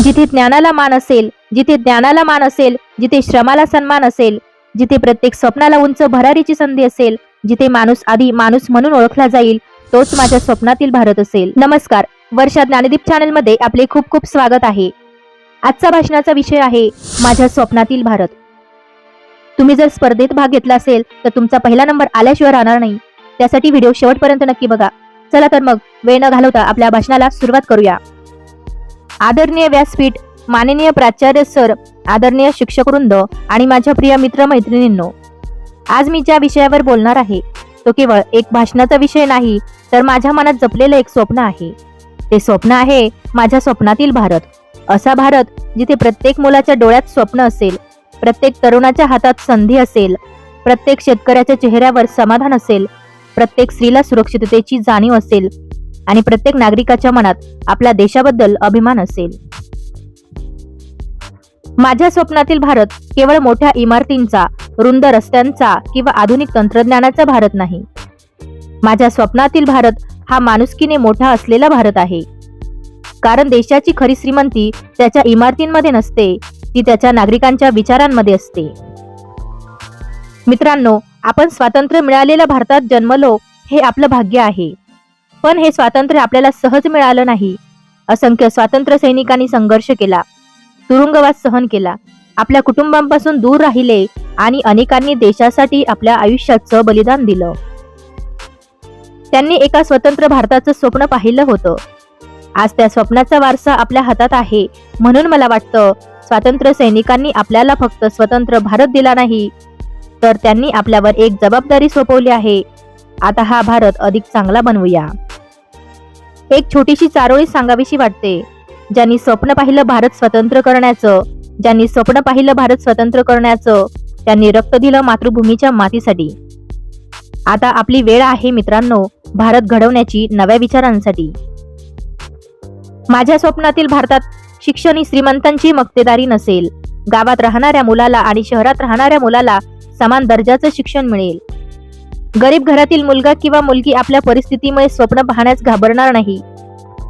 जिथे ज्ञानाला मान असेल, जिथे ज्ञानाला मान असेल, जिथे श्रमाला सन्मान असेल, जिथे प्रत्येक स्वप्नाला उंच भरारीची संधी असेल, जिथे माणूस आधी माणूस म्हणून ओळखला जाईल, तोच माझ्या स्वप्नातील भारत असेल. नमस्कार, वर्षा ज्ञानदीप चॅनल मध्ये आपले खूप खूप स्वागत आहे. आजचा भाषणाचा विषय आहे माझ्या स्वप्नातील भारत. तुम्ही जर स्पर्धेत भाग घेतला असेल तर तुमचा पहिला नंबर आल्याशिवाय राहणार नाही. त्यासाठी व्हिडिओ शेवटपर्यंत नक्की बघा. चला तर मग वेळ न घालवता आपल्या भाषणाला सुरुवात करूया. आदरणीय व्यासपीठ, माननीय प्राचार्य सर, आदरणीय शिक्षकवृंद आणि माझ्या प्रिय मित्र मैत्रिणींनो, आज मी ज्या विषयावर बोलणार आहे तो केवळ एक भाषणाचा विषय नाही, तर माझ्या मनात जपलेलं एक स्वप्न आहे. ते स्वप्न आहे माझ्या स्वप्नातील भारत. असा भारत जिथे प्रत्येक मुलाच्या डोळ्यात स्वप्न असेल, प्रत्येक तरुणाच्या हातात संधी असेल, प्रत्येक शेतकऱ्याच्या चेहऱ्यावर समाधान असेल, प्रत्येक स्त्रीला सुरक्षिततेची जाणीव असेल आणि प्रत्येक नागरिकाच्या मनात आपल्या देशाबद्दल अभिमान असेल. माझ्या स्वप्नातील भारत केवळ मोठ्या इमारतींचा, रुंद रस्त्यांचा किंवा आधुनिक तंत्रज्ञानाचा भारत नाही. माझ्या स्वप्नातील भारत हा माणुसकीने मोठा असलेला भारत आहे. कारण देशाची खरी श्रीमंती त्याच्या इमारतींमध्ये नसते, ती त्याच्या नागरिकांच्या विचारांमध्ये असते. मित्रांनो, आपण स्वातंत्र्य मिळालेल्या भारतात जन्मलो हे आपलं भाग्य आहे. पण हे स्वातंत्र्य आपल्याला सहज मिळालं नाही. असंख्य स्वातंत्र्य सैनिकांनी संघर्ष केला, तुरुंगवास सहन केला, आपल्या कुटुंबांपासून दूर राहिले आणि अनेकांनी देशासाठी आपल्या आयुष्याचं बलिदान दिलं. त्यांनी एका स्वतंत्र भारताचं स्वप्न पाहिलं होतं. आज त्या स्वप्नाचा वारसा आपल्या हातात आहे. म्हणून मला वाटतं, स्वातंत्र्य सैनिकांनी आपल्याला फक्त स्वतंत्र भारत दिला नाही, तर त्यांनी आपल्यावर एक जबाबदारी सोपवली आहे. आता हा भारत अधिक चांगला बनवूया. एक छोटीशी चारोळी सांगावीशी वाटते. ज्यांनी स्वप्न पाहिलं भारत स्वतंत्र करण्याचं, ज्यांनी स्वप्न पाहिलं भारत स्वतंत्र करण्याचं, त्यांनी रक्त दिलं मातृभूमीच्या मातीसाठी. आता आपली वेळ आहे मित्रांनो, भारत घडवण्याची नव्या विचारांसाठी. माझ्या स्वप्नातील भारतात शिक्षण ही श्रीमंतांची मक्तेदारी नसेल. गावात राहणाऱ्या मुलाला आणि शहरात राहणाऱ्या मुलाला समान दर्जाचं शिक्षण मिळेल. गरीब घरातील मुलगा किंवा मुलगी आपल्या परिस्थितीमुळे स्वप्न पाहण्यास घाबरणार नाही.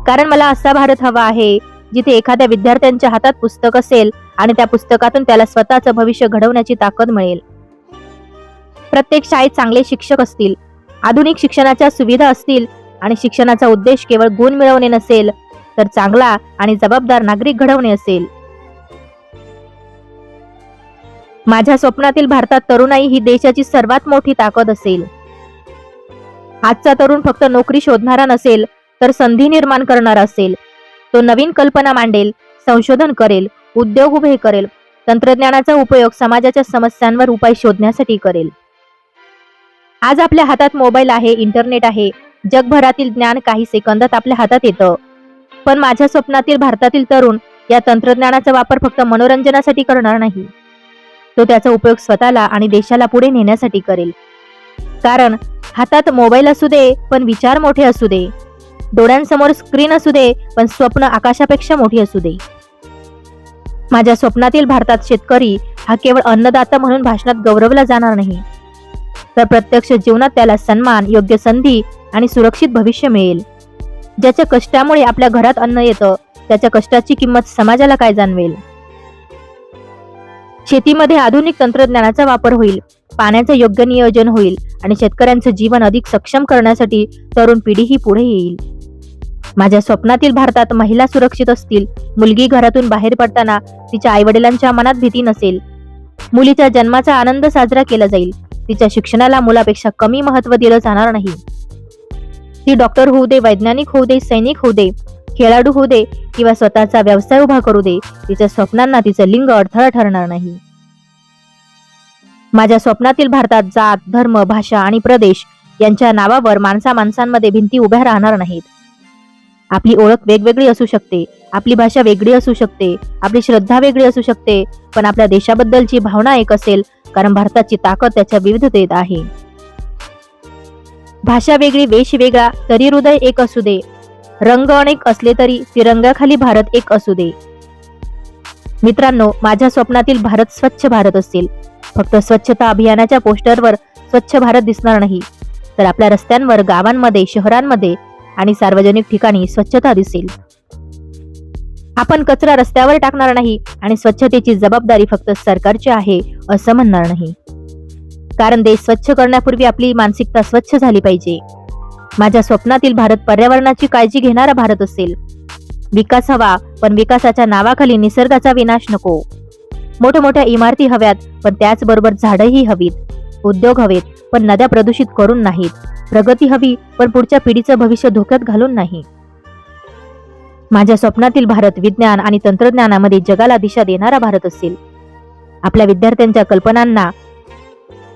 कारण मला असा भारत हवा आहे जिथे एखाद्या विद्यार्थ्यांच्या हातात पुस्तक असेल आणि त्या पुस्तकातून त्याला स्वतःचं भविष्य घडवण्याची ताकद मिळेल. प्रत्येक शाळेत चांगले शिक्षक असतील, आधुनिक शिक्षणाच्या सुविधा असतील आणि शिक्षणाचा उद्देश केवळ गुण मिळवणे नसेल, तर चांगला आणि जबाबदार नागरिक घडवणे असेल. माझ्या स्वप्नातील भारतात तरुणाई ही देशाची सर्वात मोठी ताकद असेल. आजचा तरुण फक्त नोकरी शोधणारा नसेल, तर संधी निर्माण करणारा असेल. तो नवीन कल्पना मांडेल, संशोधन करेल, उद्योग उभे करेल, तंत्रज्ञानाचा उपयोग समाजाच्या समस्यांवर उपाय शोधण्यासाठी करेल. आज आपल्या हातात मोबाईल आहे, इंटरनेट आहे, जगभरातील ज्ञान काही सेकंदात आपल्या हातात येतं. पण माझ्या स्वप्नातील भारतातील तरुण या तंत्रज्ञानाचा वापर फक्त मनोरंजनासाठी करणार नाही. तो त्याचा उपयोग स्वतःला आणि देशाला पुढे नेण्यासाठी करेल. कारण हातात मोबाईल असू दे, पण विचार मोठे असू दे. डोळ्यांसमोर स्क्रीन असू दे, पण स्वप्न आकाशापेक्षा मोठी असू दे. माझ्या स्वप्नातील भारतात शेतकरी हा केवळ अन्नदाता म्हणून भाषणात गौरवला जाणार नाही, तर प्रत्यक्ष जीवनात त्याला सन्मान, योग्य संधी आणि सुरक्षित भविष्य मिळेल. ज्याच्या कष्टामुळे आपल्या घरात अन्न येतं, त्याच्या कष्टाची किंमत समाजाला काय जाणवेल. शेतीमध्ये आधुनिक तंत्रज्ञानाचा वापर होईल, पाण्याचं योग्य नियोजन होईल आणि शेतकऱ्यांचं जीवन अधिक सक्षम करण्यासाठी तरुण पिढीही पुढे येईल. माझ्या स्वप्नातील भारतात महिला सुरक्षित असतील, मुलगी घरातून बाहेर पडताना तिच्या आईवडिलांच्या मनात भीती नसेल, मुलीच्या जन्माचा आनंद साजरा केला जाईल, तिच्या शिक्षणाला मुलापेक्षा कमी महत्त्व दिलं जाणार नाही. ती डॉक्टर होऊ दे, वैज्ञानिक होऊ दे, सैनिक होऊ दे, खेळाडू होऊ दे किंवा स्वतःचा व्यवसाय उभा करू दे, तिच्या स्वप्नांना तिचं लिंग अडथळा ठरणार नाही. माझ्या स्वप्नातील भारतात जात, धर्म, भाषा आणि प्रदेश यांच्या नावावर माणसांमध्ये भिंती उभ्या राहणार नाहीत. आपली ओळख वेगवेगळी असू शकते, आपली भाषा वेगळी असू शकते, आपली श्रद्धा वेगळी असू शकते, पण आपल्या देशाबद्दलची भावना एक असेल. कारण भारताची ताकद त्याच्या विविधतेत आहे. भाषा वेगळी, वेश वेगळा, तरी हृदय एक असू दे. रंग अनेक असले तरी तिरंगाखाली भारत एक असू दे. मित्रांनो, माझ्या स्वप्नातील भारत स्वच्छ भारत असेल. फक्त स्वच्छता अभियानाच्या पोस्टरवर स्वच्छ भारत दिसणार नाही, तर आपल्या रस्त्यांवर, गावांमध्ये, शहरांमध्ये आणि सार्वजनिक ठिकाणी स्वच्छता दिसेल. आपण कचरा रस्त्यावर टाकणार नाही आणि स्वच्छतेची जबाबदारी फक्त सरकारची आहे असं म्हणणार नाही. कारण देश स्वच्छ करण्यापूर्वी आपली मानसिकता स्वच्छ झाली पाहिजे. माझ्या स्वप्नातील भारत पर्यावरणाची काळजी घेणारा भारत असेल. विकास हवा, पण विकासाच्या नावाखाली निसर्गाचा विनाश नको. मोठ्या इमारती हव्यात, पण त्याचबरोबर झाडंही हवीत. उद्योग हवेत, पण नद्या प्रदूषित करून नाहीत. प्रगती हवी, पण पुढच्या पिढीचं भविष्य धोक्यात घालून नाही. माझ्या स्वप्नातील भारत विज्ञान आणि तंत्रज्ञानामध्ये जगाला दिशा देणारा भारत असेल. आपल्या विद्यार्थ्यांच्या कल्पनांना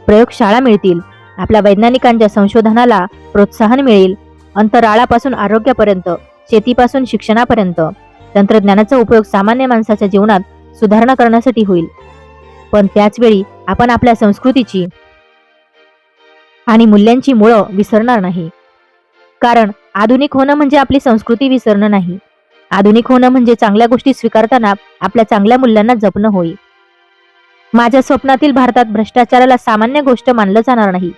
प्रयोगशाळा मिळतील. आपल्या वैज्ञानिकांच्या संशोधनाला प्रोत्साहन मिळेल. अंतराळापासून आरोग्यापर्यंत, शेतीपासून शिक्षणापर्यंत तंत्रज्ञानाचा उपयोग सामान्य माणसाच्या जीवनात सुधारणा करण्यासाठी होईल. पण त्याचवेळी आपण आपल्या संस्कृतीची आणि मूल्यांची मुळं विसरणार नाही. कारण आधुनिक होणं म्हणजे आपली संस्कृती विसरणं नाही. आधुनिक होणं म्हणजे चांगल्या गोष्टी स्वीकारताना आपल्या चांगल्या मूल्यांना जपणं होय. माझ्या स्वप्नातील भारतात भ्रष्टाचाराला सामान्य गोष्ट मानलं जाणार नाही.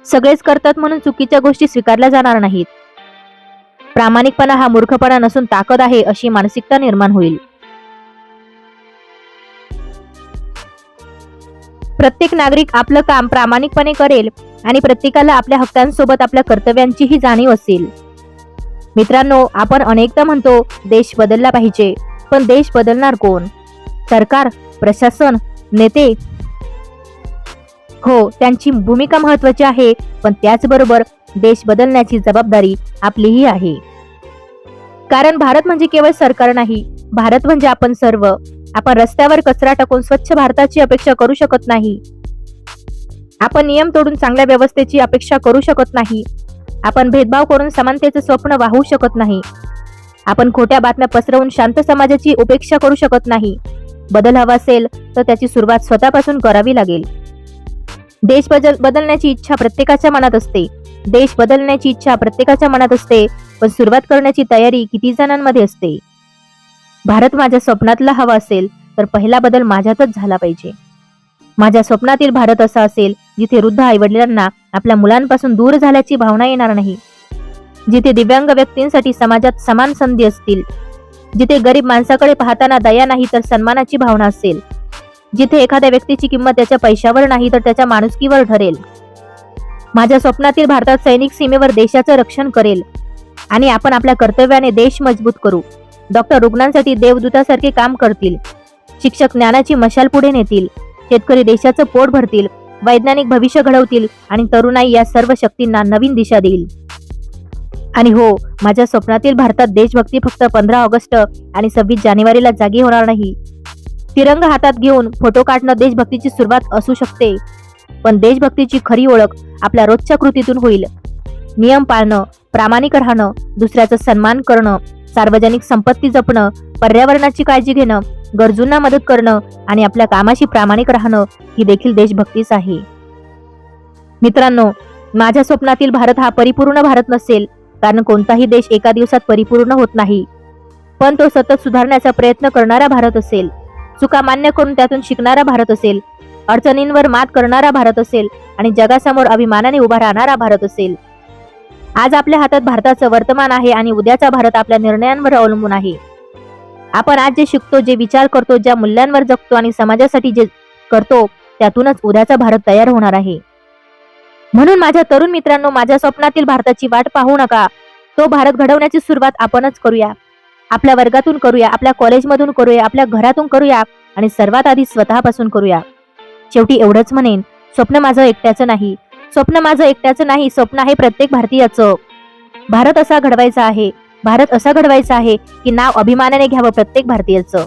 सगळेच करतात म्हणून चुकीच्या गोष्टी स्वीकारल्या जाणार नाहीत. प्रामाणिकपणा हा मूर्खपणा नसून ताकद आहे अशी मानसिकता निर्माण होईल. प्रत्येक नागरिक आपलं काम प्रामाणिकपणे करेल आणि प्रत्येकाला आपल्या हक्कांसोबत आपल्या कर्तव्यांचीही जाणीव असेल. मित्रांनो, आपण अनेकदा म्हणतो देश बदलला पाहिजे, पण देश बदलणार कोण? सरकार, प्रशासन, नेते? हो, त्यांची भूमिका महत्वाची आहे, पण त्याचबरोबर देश बदलण्याची जबाबदारी आपलीही आहे. कारण भारत म्हणजे केवळ सरकार नाही, भारत म्हणजे आपण सर्व. आपण रस्त्यावर कचरा टाकून स्वच्छ भारताची अपेक्षा करू शकत नाही. आपण नियम तोडून चांगल्या व्यवस्थेची अपेक्षा करू शकत नाही. आपण भेदभाव करून समानतेचं स्वप्न वाहू शकत नाही. आपण खोट्या बातम्या पसरवून शांत समाजाची उपेक्षा करू शकत नाही. बदल हवा असेल तर त्याची सुरुवात स्वतःपासून करावी लागेल. देश बदलण्याची इच्छा प्रत्येकाच्या मनात असते. देश बदलण्याची इच्छा प्रत्येकाच्या मनात असते, पण सुरुवात करण्याची तयारी किती जणांमध्ये असते? भारत माझ्या स्वप्नातला हवा असेल तर पहिला बदल माझ्यातच झाला पाहिजे. माझ्या स्वप्नातील भारत असा असेल जिथे वृद्ध आईवडिलांना आपल्या मुलांपासून दूर झाल्याची भावना येणार नाही. जिथे दिव्यांग व्यक्तींसाठी समाजात समान संधी असतील. जिथे गरीब माणसाकडे पाहताना दया नाही तर सन्मानाची भावना असेल. जिथे एखाद्या व्यक्तीची किंमत त्याच्या पैशावर नाही तर त्याच्या माणुसकीवर ठरेल. माझ्या स्वप्नातील भारतात सैनिक सीमेवर देशाचं रक्षण करेल आणि आपण आपल्या कर्तव्याने देश मजबूत करू. डॉक्टर रुग्णांसाठी देवदूतासारखे काम करतील. शिक्षक ज्ञानाची मशाल पुढे नेतील. शेतकरी देशाचं पोट भरतील. वैज्ञानिक भविष्य घडवतील आणि तरुणाई या सर्व शक्तींना नवीन दिशा देईल. आणि हो, माझ्या स्वप्नातील भारतात देशभक्ती फक्त 15 ऑगस्ट आणि 26 जानेवारीला जागी होणार नाही. तिरंगा हातात घेऊन फोटो काढणं देशभक्तीची सुरुवात असू शकते, पण देशभक्तीची खरी ओळख आपल्या रोजच्या कृतीतून होईल. नियम पाळणं, प्रामाणिक राहणं, दुसऱ्याचा सन्मान करणं, सार्वजनिक संपत्ती जपणं, पर्यावरणाची काळजी घेणं, गरजूंना मदत करणं आणि आपल्या कामाशी प्रामाणिक राहणं ही देखील देशभक्तीच आहे. मित्रांनो, माझ्या स्वप्नातील भारत हा परिपूर्ण भारत नसेल, कारण कोणताही देश एका दिवसात परिपूर्ण होत नाही, पण तो सतत सुधारण्याचा प्रयत्न करणारा भारत असेल. चुका मान्य करून त्यातून शिकणारा भारत असेल. अडचणींवर मात करणारा भारत असेल आणि जगासमोर अभिमानाने उभा राहणारा भारत असेल. आज आपल्या हातात भारताचं वर्तमान आहे आणि उद्याचा भारत आपल्या निर्णयांवर अवलंबून आहे. आपण आज जे शिकतो, जे विचार करतो, ज्या मूल्यांवर जगतो आणि समाजासाठी जे करतो, त्यातूनच उद्याचा भारत तयार होणार आहे. म्हणून माझ्या तरुण मित्रांनो, माझ्या स्वप्नातील भारताची वाट पाहू नका. तो भारत घडवण्याची सुरुवात आपणच करूया. आपल्या वर्गातून करूया, आपल्या कॉलेजमधून करूया, आपल्या घरातून करूया आणि सर्वात आधी स्वतःपासून करूया. शेवटी एवढंच म्हणेन, स्वप्न माझं एकट्याचं नाही. स्वप्न माझं एकट्याचं नाही, स्वप्न आहे प्रत्येक भारतीयाचं. भारत असा घडवायचा आहे, भारत असा घडवायचा आहे की नाव अभिमानाने घ्यावं प्रत्येक भारतीयाचं.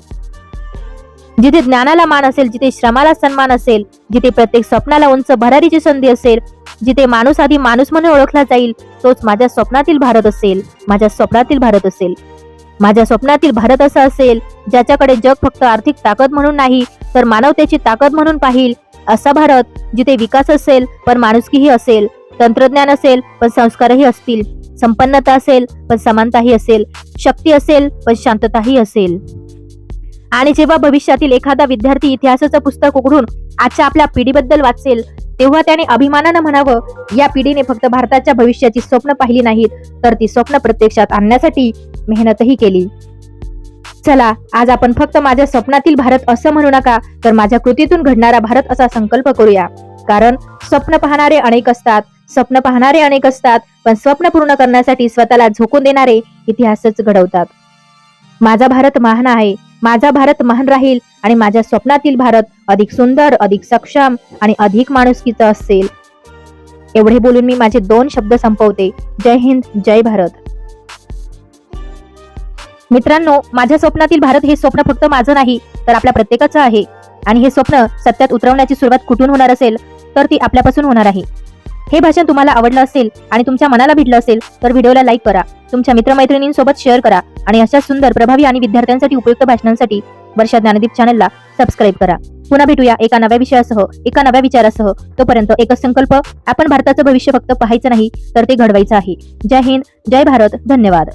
जिथे ज्ञानाला मान असेल, जिथे श्रमाला सन्मान असेल, जिथे प्रत्येक स्वप्नाला उंच भरारीची संधी असेल, जिथे माणूस आधी माणूस म्हणून ओळखला जाईल, तोच माझ्या स्वप्नातील भारत असेल. माझ्या स्वप्नातील भारत असेल. माझ्या स्वप्नातील भारत असा असेल ज्याच्याकडे जग फक्त आर्थिक ताकद म्हणून नाही तर मानवतेची ताकद म्हणून पाहिल. असा भारत जिथे विकास असेल पण माणुसकीही असेल, तंत्रज्ञान असेल पण संस्कारही असतील, संपन्नता असेल पण समानताही असेल, शक्ती असेल पण शांतताही असेल. आणि जेव्हा भविष्यातील एखादा विद्यार्थी इतिहासाचं पुस्तक उघडून आजच्या आपल्या पिढीबद्दल वाचेल, तेव्हा त्याने अभिमानानं म्हणावं, या पिढीने फक्त भारताच्या भविष्याची स्वप्न पाहिली नाहीत, तर ती स्वप्न प्रत्यक्षात आणण्यासाठी मेहनतही केली. चला, आज आपण फक्त माझ्या स्वप्नातील भारत असं म्हणू नका, तर माझ्या कृतीतून घडणारा भारत असा संकल्प करूया. कारण स्वप्न पाहणारे अनेक असतात, पण स्वप्न पूर्ण करण्यासाठी स्वतःला झोकून देणारे इतिहासच घडवतात. माझा भारत महान आहे, माझा भारत महान राहील आणि माझ्या स्वप्नातील भारत अधिक सुंदर, अधिक सक्षम आणि अधिक माणुसकीचा असेल. एवढे बोलून मी माझे 2 शब्द संपवते. जय हिंद, जय भारत. मित्रांनो, माझ्या स्वप्नातील भारत हे स्वप्न फक्त माझं नाही, तर आपल्या प्रत्येकाचं आहे. आणि हे स्वप्न सत्यात उतरवण्याची सुरुवात कुठून होणार असेल, तर ती आपल्यापासून होणार आहे. हे भाषण तुम्हाला आवडलं असेल आणि तुमच्या मनाला भिडलं असेल, तर व्हिडिओला लाईक करा, तुमच्या मित्रमैत्रिणींसोबत शेअर करा आणि अशा सुंदर, प्रभावी आणि विद्यार्थ्यांसाठी उपयुक्त भाषणांसाठी वर्षा ज्ञानदीप चॅनलला सबस्क्राईब करा. पुन्हा भेटूया एका नव्या विषयासह, एका नव्या विचारासह. तोपर्यंत एकच संकल्प, आपण भारताचं भविष्य फक्त पाहायचं नाही, तर ते घडवायचं आहे. जय हिंद, जय भारत. धन्यवाद.